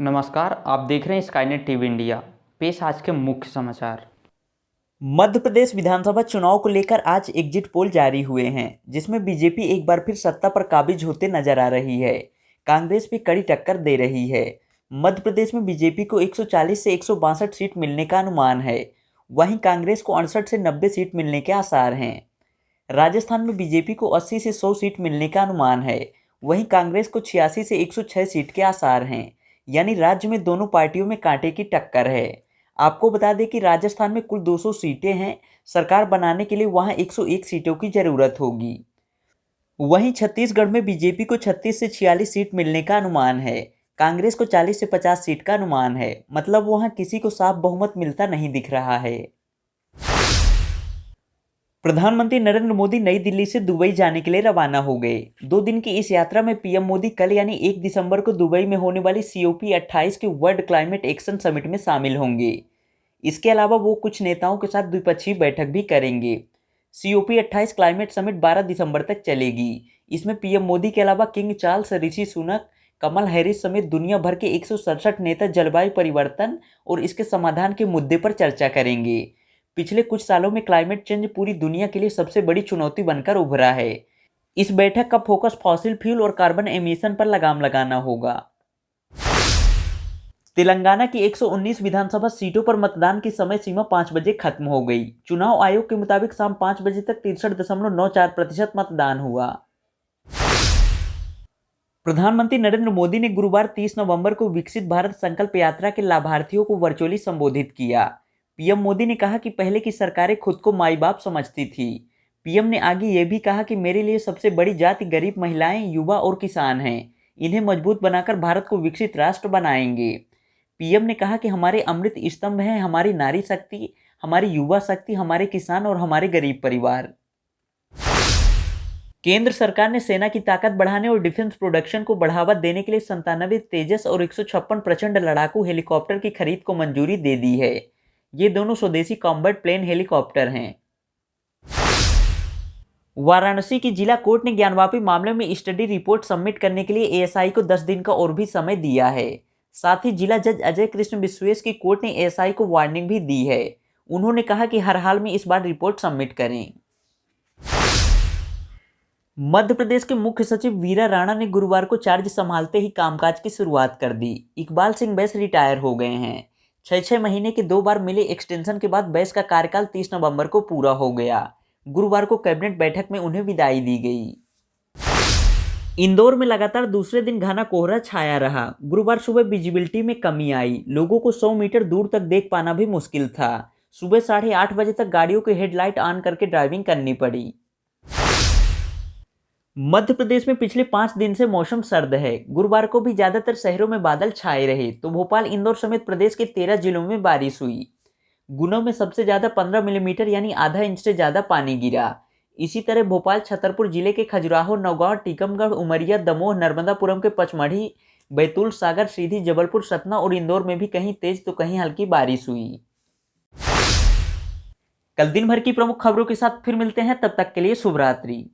नमस्कार, आप देख रहे हैं स्काईनेट टीवी इंडिया। पेश आज के मुख्य समाचार। मध्य प्रदेश विधानसभा चुनाव को लेकर आज एग्जिट पोल जारी हुए हैं, जिसमें बीजेपी एक बार फिर सत्ता पर काबिज होते नजर आ रही है। कांग्रेस भी कड़ी टक्कर दे रही है। मध्य प्रदेश में बीजेपी को 140 से 162 सीट मिलने का अनुमान है। वहीं कांग्रेस को 68 से 90 सीट मिलने के आसार हैं। राजस्थान में बीजेपी को 80 से 100 सीट मिलने का अनुमान है। वहीं कांग्रेस को 86 से 106 सीट के आसार हैं। यानी राज्य में दोनों पार्टियों में कांटे की टक्कर है। आपको बता दें कि राजस्थान में कुल 200 सीटें हैं। सरकार बनाने के लिए वहां 101 सीटों की जरूरत होगी। वहीं छत्तीसगढ़ में बीजेपी को 36 से 46 सीट मिलने का अनुमान है। कांग्रेस को 40 से 50 सीट का अनुमान है। मतलब वहां किसी को साफ बहुमत मिलता नहीं दिख रहा है। प्रधानमंत्री नरेंद्र मोदी नई दिल्ली से दुबई जाने के लिए रवाना हो गए। 2 दिन की इस यात्रा में पीएम मोदी कल यानी 1 दिसंबर को दुबई में होने वाली COP28 के वर्ल्ड क्लाइमेट एक्शन समिट में शामिल होंगे। इसके अलावा वो कुछ नेताओं के साथ द्विपक्षीय बैठक भी करेंगे। COP28 क्लाइमेट समिट 12 दिसंबर तक चलेगी। इसमें पीएम मोदी के अलावा किंग चार्ल्स, ऋषि सुनक, कमल हैरिस समेत दुनिया भर के 167 नेता जलवायु परिवर्तन और इसके समाधान के मुद्दे पर चर्चा करेंगे। पिछले कुछ सालों में क्लाइमेट चेंज पूरी दुनिया के लिए सबसे बड़ी चुनौती बनकर उभरा है। इस बैठक का फोकस फॉसिल फ्यूल और कार्बन एमिशन पर लगाम लगाना होगा। तेलंगाना की 119 विधानसभा सीटों पर मतदान की समय सीमा 5 बजे खत्म हो गई। चुनाव आयोग के मुताबिक शाम 5 बजे तक 63.94% मतदान हुआ। प्रधानमंत्री नरेंद्र मोदी ने गुरुवार 30 नवंबर को विकसित भारत संकल्प यात्रा के लाभार्थियों को वर्चुअली संबोधित किया। पीएम मोदी ने कहा कि पहले की सरकारें खुद को माई बाप समझती थी। पीएम ने आगे ये भी कहा कि मेरे लिए सबसे बड़ी जाति गरीब महिलाएं, युवा और किसान हैं। इन्हें मजबूत बनाकर भारत को विकसित राष्ट्र बनाएंगे। पीएम ने कहा कि हमारे अमृत स्तंभ हैं हमारी नारी शक्ति, हमारी युवा शक्ति, हमारे किसान और हमारे गरीब परिवार। केंद्र सरकार ने सेना की ताकत बढ़ाने और डिफेंस प्रोडक्शन को बढ़ावा देने के लिए 97 तेजस और 156 प्रचंड लड़ाकू हेलीकॉप्टर की खरीद को मंजूरी दे दी है। ये दोनों स्वदेशी कॉम्बैट प्लेन हेलीकॉप्टर हैं। वाराणसी की जिला कोर्ट ने ज्ञानवापी मामले में स्टडी रिपोर्ट सबमिट करने के लिए ASI को 10 दिन का और भी समय दिया है। साथ ही जिला जज अजय कृष्ण विश्वेश की कोर्ट ने ASI को वार्निंग भी दी है। उन्होंने कहा कि हर हाल में इस बार रिपोर्ट सबमिट करें। मध्य प्रदेश के मुख्य सचिव वीरा राणा ने गुरुवार को चार्ज संभालते ही कामकाज की शुरुआत कर दी। इकबाल सिंह बैस रिटायर हो गए हैं। 6 महीने के 2 बार मिले एक्सटेंशन के बाद बैस का कार्यकाल 30 नवंबर को पूरा हो गया। गुरुवार को कैबिनेट बैठक में उन्हें विदाई दी गई। इंदौर में लगातार दूसरे दिन घना कोहरा छाया रहा। गुरुवार सुबह विजिबिलिटी में कमी आई। लोगों को 100 मीटर दूर तक देख पाना भी मुश्किल था। सुबह 8:30 बजे तक गाड़ियों के हेडलाइट ऑन करके ड्राइविंग करनी पड़ी। मध्य प्रदेश में पिछले 5 दिन से मौसम सर्द है। गुरुवार को भी ज्यादातर शहरों में बादल छाए रहे तो भोपाल, इंदौर समेत प्रदेश के 13 जिलों में बारिश हुई। गुना में सबसे ज्यादा 15 मिलीमीटर यानी आधा इंच से ज्यादा पानी गिरा। इसी तरह भोपाल, छतरपुर जिले के खजुराहो, नौगांव, टीकमगढ़, उमरिया, दमोह, नर्मदापुरम के पचमढ़ी, बैतूल, सागर, सीधी, जबलपुर, सतना और इंदौर में भी कहीं तेज तो कहीं हल्की बारिश हुई। कल दिन भर की प्रमुख खबरों के साथ फिर मिलते हैं, तब तक के लिए शुभ रात्रि।